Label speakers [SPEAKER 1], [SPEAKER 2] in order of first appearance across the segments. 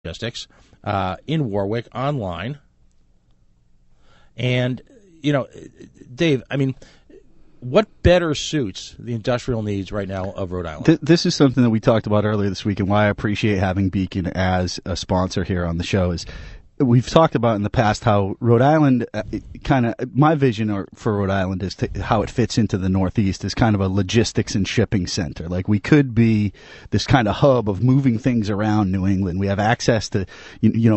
[SPEAKER 1] Logistics in Warwick online. And, Dave, I mean, what better suits the industrial needs right now of Rhode Island?
[SPEAKER 2] This is something that we talked about earlier this week, and why I appreciate having Beacon as a sponsor here on the show is we've talked about in the past how Rhode Island, my vision for Rhode Island is how it fits into the Northeast is kind of a logistics and shipping center. Like we could be this kind of hub of moving things around New England. We have access to,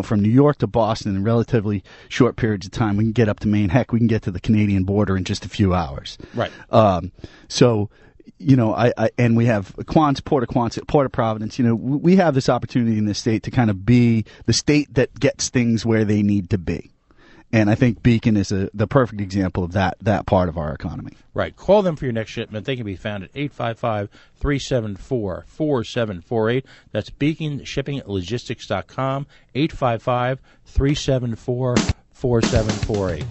[SPEAKER 2] from New York to Boston in relatively short periods of time. We can get up to Maine. Heck, we can get to the Canadian border in just a few hours.
[SPEAKER 1] Right.
[SPEAKER 2] And we have Port of Providence. We have this opportunity in this state to kind of be the state that gets things where they need to be. And I think Beacon is the perfect example of that part of our economy.
[SPEAKER 1] Right. Call them for your next shipment. They can be found at 855-374-4748. That's beaconshippinglogistics.com, 855-374-4748.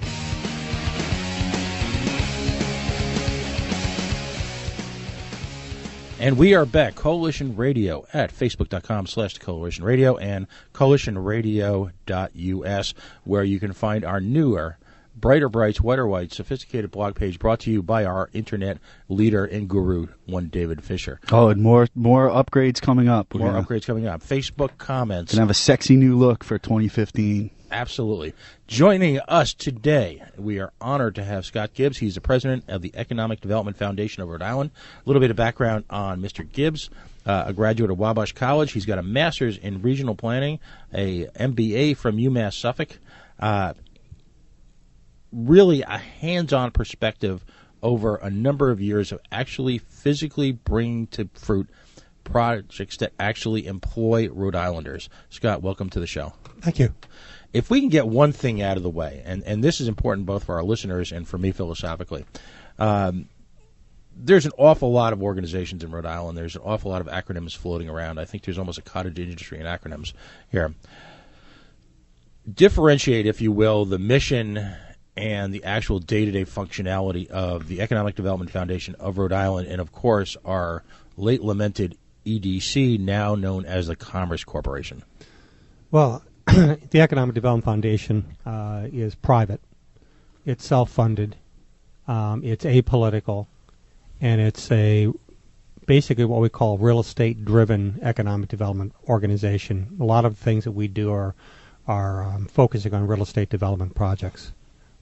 [SPEAKER 1] And we are back, Coalition Radio at facebook.com/Coalition Radio and coalitionradio.us, where you can find our newer, brighter brights, wetter whites, sophisticated blog page brought to you by our internet leader and guru, one David Fisher.
[SPEAKER 2] Oh, and more upgrades coming up.
[SPEAKER 1] Upgrades coming up. Facebook comments.
[SPEAKER 2] Going to have a sexy new look for 2015.
[SPEAKER 1] Absolutely. Joining us today, we are honored to have Scott Gibbs. He's the president of the Economic Development Foundation of Rhode Island. A little bit of background on Mr. Gibbs, a graduate of Wabash College. He's got a master's in regional planning, a MBA from UMass Suffolk. Really a hands-on perspective over a number of years of actually physically bringing to fruit projects that actually employ Rhode Islanders. Scott, welcome to the show.
[SPEAKER 3] Thank you.
[SPEAKER 1] If we can get one thing out of the way, and this is important both for our listeners and for me philosophically, there's an awful lot of organizations in Rhode Island. There's an awful lot of acronyms floating around. I think there's almost a cottage industry in acronyms here. Differentiate, if you will, the mission and the actual day-to-day functionality of the Economic Development Foundation of Rhode Island and, of course, our late-lamented EDC, now known as the Commerce Corporation.
[SPEAKER 3] Well, the Economic Development Foundation is private. It's self-funded. It's apolitical. And it's basically what we call real estate-driven economic development organization. A lot of the things that we do are focusing on real estate development projects.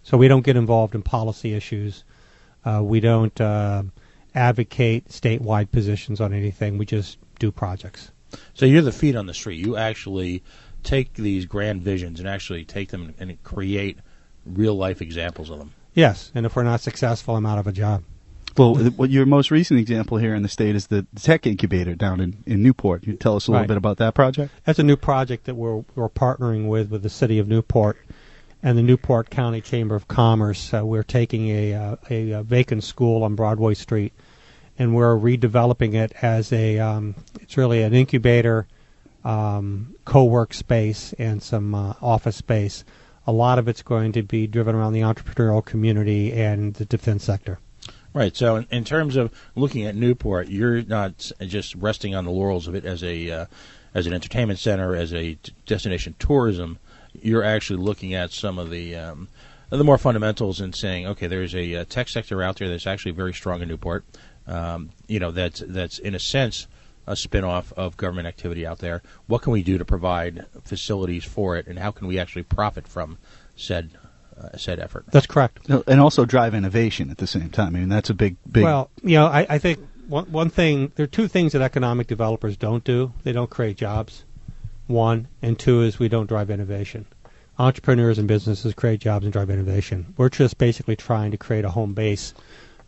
[SPEAKER 3] So we don't get involved in policy issues. We don't advocate statewide positions on anything. We just do projects.
[SPEAKER 1] So you're the feet on the street. You actually take these grand visions and actually take them and create real-life examples of them.
[SPEAKER 3] Yes, and if we're not successful, I'm out of a job.
[SPEAKER 2] Well, your most recent example here in the state is the tech incubator down in Newport. Can you tell us a little bit about that project?
[SPEAKER 3] That's a new project that we're partnering with the city of Newport and the Newport County Chamber of Commerce. We're taking a vacant school on Broadway Street, and we're redeveloping it as it's really an incubator, co-work space, and some office space. A lot of it's going to be driven around the entrepreneurial community and the defense sector.
[SPEAKER 1] Right. So in terms of looking at Newport, you're not just resting on the laurels of it as an entertainment center, as a destination tourism. You're actually looking at some of the more fundamentals and saying, okay, there's a tech sector out there that's actually very strong in Newport. That's in a sense a spin-off of government activity out there. What can we do to provide facilities for it, and how can we actually profit from said effort?
[SPEAKER 3] That's correct.
[SPEAKER 2] And also drive innovation at the same time. I mean, that's a big...
[SPEAKER 3] Well, I think one thing, there are two things that economic developers don't do. They don't create jobs, one, and two is we don't drive innovation. Entrepreneurs and businesses create jobs and drive innovation. We're just basically trying to create a home base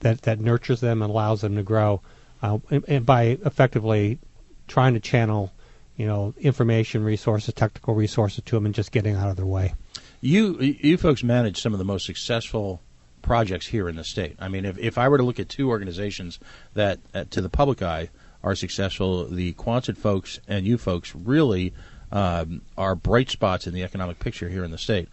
[SPEAKER 3] that nurtures them and allows them to grow, and by effectively trying to channel, information resources, technical resources to them and just getting out of their way.
[SPEAKER 1] You folks manage some of the most successful projects here in the state. I mean, if I were to look at two organizations that, to the public eye, are successful, the Quonset folks and you folks really are bright spots in the economic picture here in the state.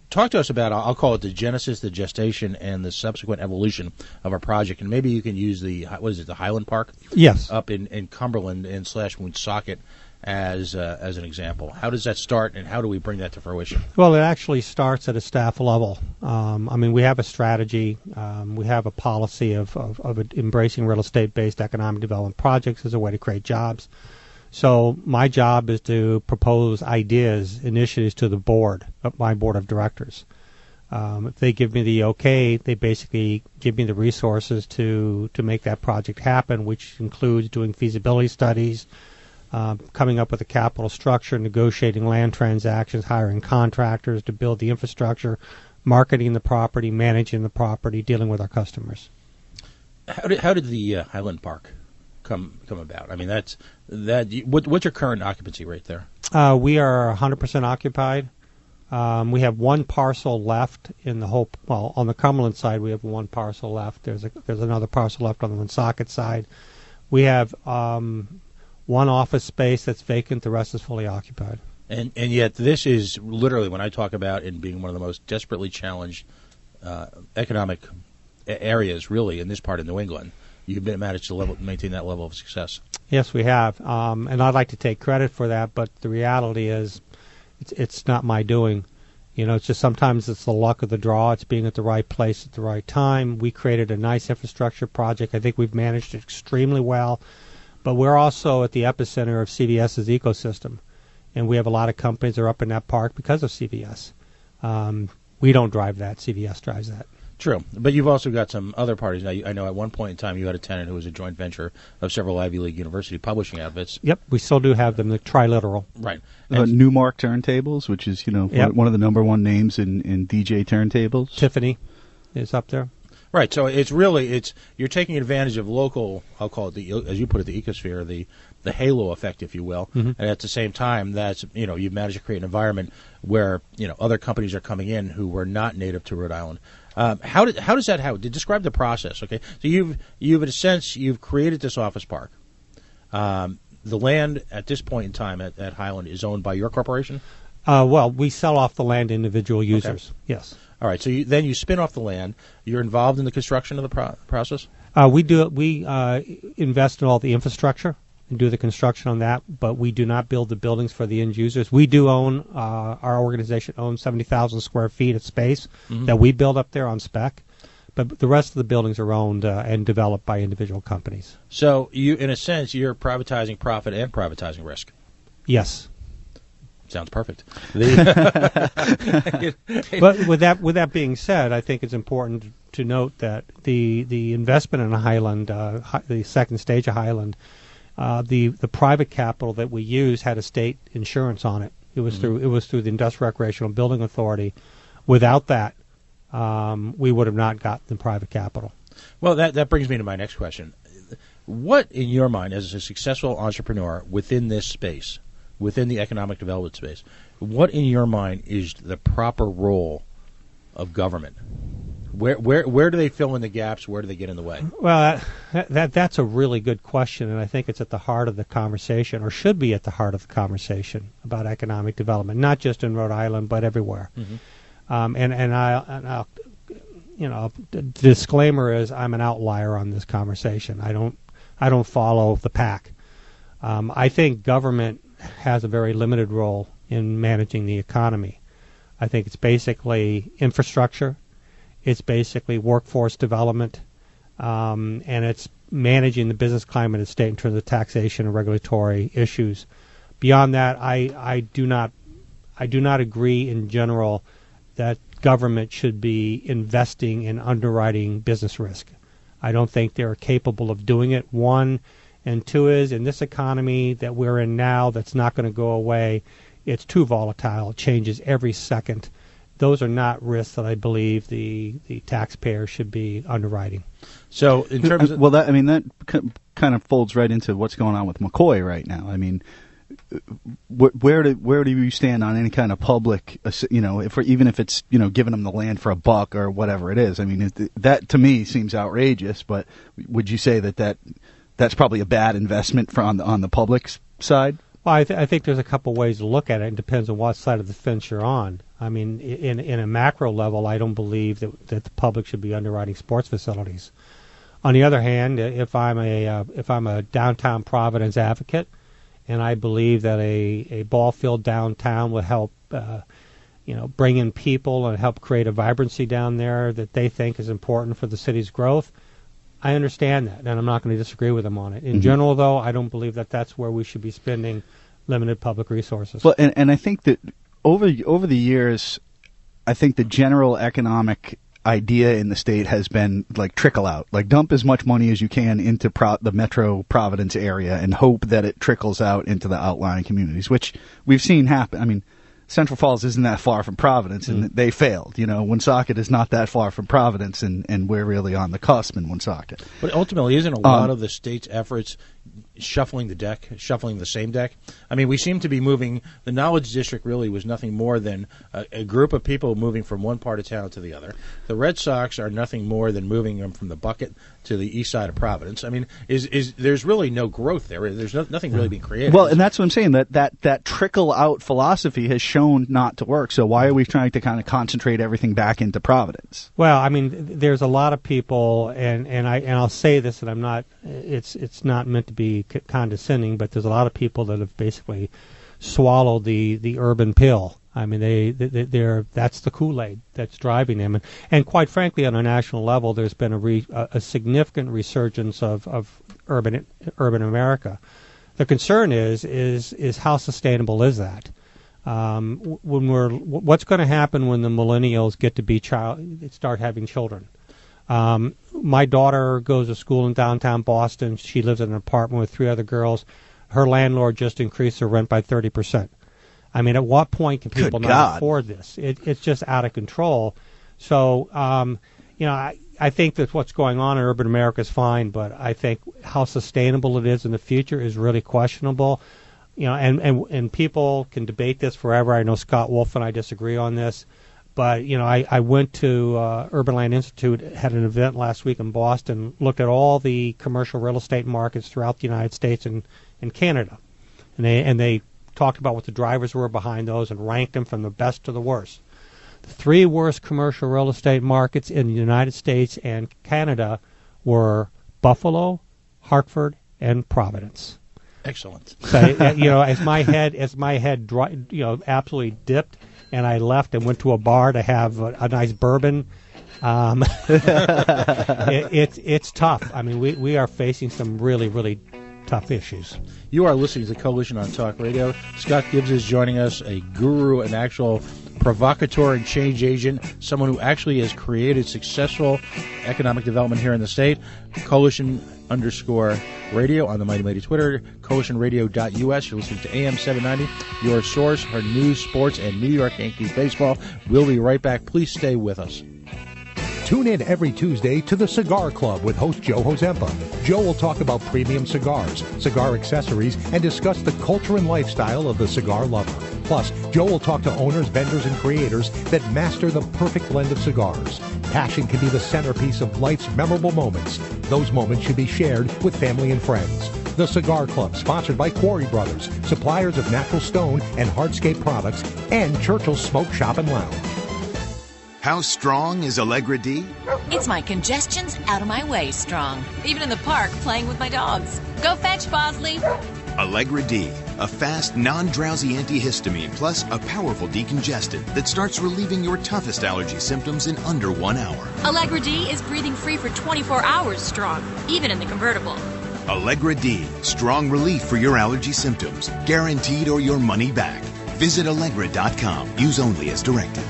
[SPEAKER 1] Talk to us about, I'll call it the genesis, the gestation, and the subsequent evolution of our project. And maybe you can use the Highland Park?
[SPEAKER 3] Yes.
[SPEAKER 1] Up in Cumberland and / Woonsocket as an example? How does that start, and how do we bring that to fruition?
[SPEAKER 3] Well, it actually starts at a staff level. We have a strategy. We have a policy of embracing real estate-based economic development projects as a way to create jobs. So my job is to propose ideas, initiatives to the board, my board of directors. If they give me the okay, they basically give me the resources to make that project happen, which includes doing feasibility studies, coming up with a capital structure, negotiating land transactions, hiring contractors to build the infrastructure, marketing the property, managing the property, dealing with our customers.
[SPEAKER 1] How did the Highland Park come about? I mean, what's your current occupancy rate there?
[SPEAKER 3] We are 100% occupied. We have one parcel left in the whole. Well, on the Cumberland side, we have one parcel left. There's another parcel left on the Woonsocket side. We have one office space that's vacant. The rest is fully occupied.
[SPEAKER 1] And yet, this is literally, when I talk about it being one of the most desperately challenged economic areas, really, in this part of New England, you've managed to maintain that level of success.
[SPEAKER 3] Yes, we have, and I'd like to take credit for that. But the reality is, it's not my doing. It's just sometimes it's the luck of the draw. It's being at the right place at the right time. We created a nice infrastructure project. I think we've managed it extremely well. But we're also at the epicenter of CVS's ecosystem. And we have a lot of companies that are up in that park because of CVS. We don't drive that. CVS drives that.
[SPEAKER 1] True. But you've also got some other parties. Now, I know at one point in time you had a tenant who was a joint venture of several Ivy League university publishing outfits.
[SPEAKER 3] Yep. We still do have them, the Triliteral.
[SPEAKER 1] Right.
[SPEAKER 2] Newmark Turntables, which is,
[SPEAKER 3] Yep.
[SPEAKER 2] one of the number one names in DJ turntables.
[SPEAKER 3] Tiffany is up there.
[SPEAKER 1] Right. So you're taking advantage of local, I'll call it, as you put it, the ecosphere, the halo effect, if you will. Mm-hmm. And at the same time, you've managed to create an environment where, other companies are coming in who were not native to Rhode Island. How does that happen? Describe the process, okay? So you've in a sense, you've created this office park. The land at this point in time at Highland is owned by your corporation?
[SPEAKER 3] Well, we sell off the land to individual users,
[SPEAKER 1] okay.
[SPEAKER 3] Yes.
[SPEAKER 1] All right, so then you spin off the land. You're involved in the construction of the process?
[SPEAKER 3] We invest in all the infrastructure and do the construction on that, but we do not build the buildings for the end users. We do own, our organization owns 70,000 square feet of space that we build up there on spec, but the rest of the buildings are owned and developed by individual companies.
[SPEAKER 1] So in a sense, you're privatizing profit and privatizing risk.
[SPEAKER 3] Yes.
[SPEAKER 1] Sounds perfect.
[SPEAKER 3] But with that being said, I think it's important to note that the investment in Highland, the second stage of Highland, the private capital that we used had a state insurance on it. It was through the Industrial Recreational Building Authority. Without that, we would have not gotten the private capital.
[SPEAKER 1] Well, that brings me to my next question. What, in your mind, as a successful entrepreneur within this space, within the economic development space, what in your mind is the proper role of government? Where do they fill in the gaps? Where do they get in the way?
[SPEAKER 3] Well, that's a really good question, and I think it's at the heart of the conversation, or should be at the heart of the conversation about economic development, not just in Rhode Island but everywhere. Mm-hmm. The disclaimer is I'm an outlier on this conversation. I don't follow the pack. I think government has a very limited role in managing the economy. I think it's basically infrastructure. It's basically workforce development, and it's managing the business climate of the state in terms of taxation and regulatory issues. Beyond that, I do not agree in general that government should be investing in underwriting business risk. I don't think they're capable of doing it. One, and two is, in this economy that we're in now that's not going to go away, it's too volatile. It changes every second. Those are not risks that I believe the taxpayer should be underwriting.
[SPEAKER 1] So in terms of...
[SPEAKER 2] Well, that kind of folds right into what's going on with McCoy right now. I mean, where do you stand on any kind of public, even if it's, giving them the land for $1 or whatever it is? I mean, that to me seems outrageous, but would you say that's probably a bad investment on the public's side?
[SPEAKER 3] Well, I think there's a couple ways to look at it. It depends on what side of the fence you're on. I mean, in a macro level, I don't believe that the public should be underwriting sports facilities. On the other hand, if I'm a downtown Providence advocate, and I believe that a ball field downtown would help bring in people and help create a vibrancy down there that they think is important for the city's growth. I understand that, and I'm not going to disagree with them on it. In general, though, I don't believe that that's where we should be spending limited public resources.
[SPEAKER 2] Well, and I think that over the years, I think the general economic idea in the state has been like trickle out, like dump as much money as you can into the Metro Providence area and hope that it trickles out into the outlying communities, which we've seen happen. I mean, Central Falls isn't that far from Providence, and they failed. Woonsocket is not that far from Providence, and we're really on the cusp in Woonsocket.
[SPEAKER 1] But ultimately, isn't a lot of the state's efforts shuffling the same deck? I mean, we seem to be moving. The Knowledge District really was nothing more than a group of people moving from one part of town to the other. The Red Sox are nothing more than moving them from the bucket to the east side of Providence. I mean, there's really no growth there. There's nothing really being created.
[SPEAKER 2] Well, and that's what I'm saying, that trickle out philosophy has shown not to work. So why are we trying to kind of concentrate everything back into Providence?
[SPEAKER 3] Well, I mean, there's a lot of people, and I'll say this, and I'm not. It's not meant to be condescending, but there's a lot of people that have basically swallowed the urban pill. I mean, they're that's the Kool-Aid that's driving them, and quite frankly, on a national level, there's been a significant resurgence of urban America. The concern is how sustainable is that? What's going to happen when the millennials get to start having children? My daughter goes to school in downtown Boston. She lives in an apartment with 3 other girls. Her landlord just increased her rent by 30%. I mean, at what point can people not afford this? It's just out of control. So, I think that what's going on in urban America is fine, but I think how sustainable it is in the future is really questionable. And people can debate this forever. I know Scott Wolf and I disagree on this. But, I went to Urban Land Institute, had an event last week in Boston, looked at all the commercial real estate markets throughout the United States and Canada. And they talked about what the drivers were behind those and ranked them from the best to the worst. The 3 worst commercial real estate markets in the United States and Canada were Buffalo, Hartford, and Providence.
[SPEAKER 1] Excellent.
[SPEAKER 3] So, as my head absolutely dipped, and I left and went to a bar to have a nice bourbon. It's tough. I mean, we are facing some really, really tough issues.
[SPEAKER 1] You are listening to Coalition on Talk Radio. Scott Gibbs is joining us, a guru, an actual provocateur and change agent, someone who actually has created successful economic development here in the state. Coalition_radio on the Mighty Mighty Twitter, coalitionradio.us. You're listening to AM 790, your source for news, sports, and New York Yankees baseball. We'll be right back. Please stay with us.
[SPEAKER 4] Tune in every Tuesday to the Cigar Club with host Joe Hozempa. Joe will talk about premium cigars, cigar accessories, and discuss the culture and lifestyle of the cigar lover. Plus, Joe will talk to owners, vendors, and creators that master the perfect blend of cigars. Passion can be the centerpiece of life's memorable moments. Those moments should be shared with family and friends. The Cigar Club, sponsored by Quarry Brothers, suppliers of natural stone and hardscape products, and Churchill's Smoke Shop and Lounge.
[SPEAKER 5] How strong is Allegra D?
[SPEAKER 6] It's my congestion's out of my way strong. Even in the park, playing with my dogs. Go fetch, Bosley.
[SPEAKER 5] Allegra D, a fast, non-drowsy antihistamine plus a powerful decongestant that starts relieving your toughest allergy symptoms in under 1 hour.
[SPEAKER 6] Allegra D is breathing free for 24 hours strong, even in the convertible.
[SPEAKER 5] Allegra D, strong relief for your allergy symptoms, guaranteed or your money back. Visit Allegra.com. Use only as directed.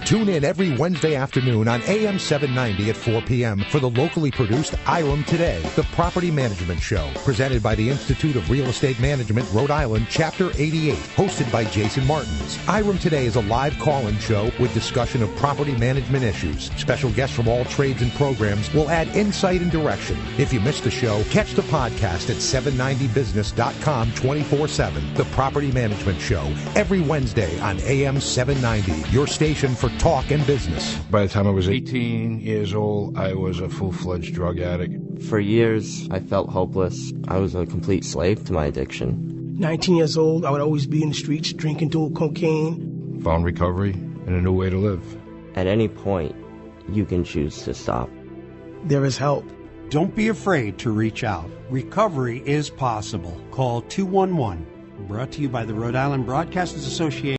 [SPEAKER 4] Tune in every Wednesday afternoon on AM 790 at 4 p.m. for the locally produced IREM Today, the property management show, presented by the Institute of Real Estate Management, Rhode Island, Chapter 88, hosted by Jason Martins. IREM Today is a live call-in show with discussion of property management issues. Special guests from all trades and programs will add insight and direction. If you missed the show, catch the podcast at 790business.com 24/7. The Property Management Show, every Wednesday on AM 790, your station for talk and business.
[SPEAKER 7] By the time I was 18 years old, I was a full-fledged drug addict.
[SPEAKER 8] For years, I felt hopeless. I was a complete slave to my addiction.
[SPEAKER 9] 19 years old, I would always be in the streets drinking, doing cocaine.
[SPEAKER 7] Found recovery and a new way to live.
[SPEAKER 8] At any point, you can choose to stop.
[SPEAKER 9] There is help.
[SPEAKER 10] Don't be afraid to reach out. Recovery is possible. Call 211. Brought to you by the Rhode Island Broadcasters Association.